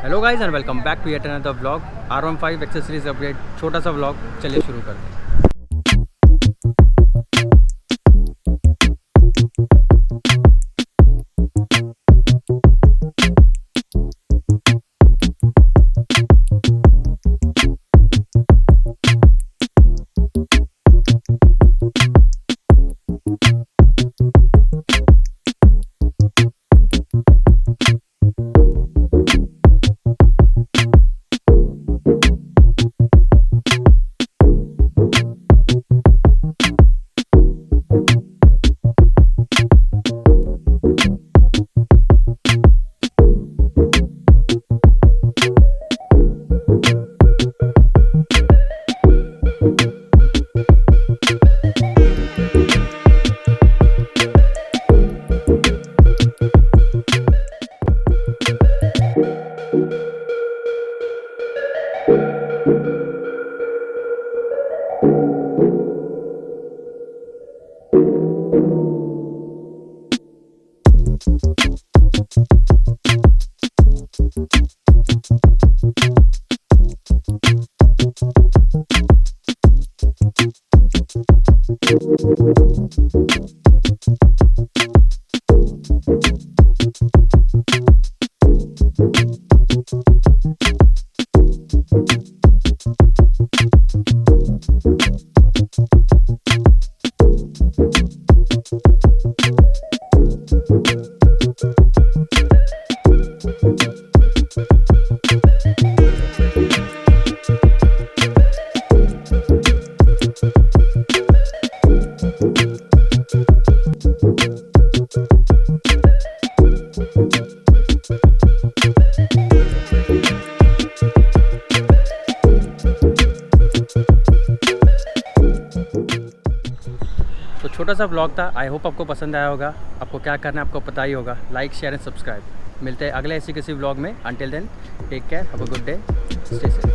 Hello guys and welcome back to yet another vlog. R15 accessories update, छोटा सा vlog. चलिए शुरू करते हैं। तो छोटा सा व्लॉग था। आई होप आपको पसंद आया होगा। आपको क्या करना है आपको पता ही होगा। Like, share and subscribe. मिलते हैं अगले ऐसी किसी व्लॉग में। Until then take care, have a good day, stay safe.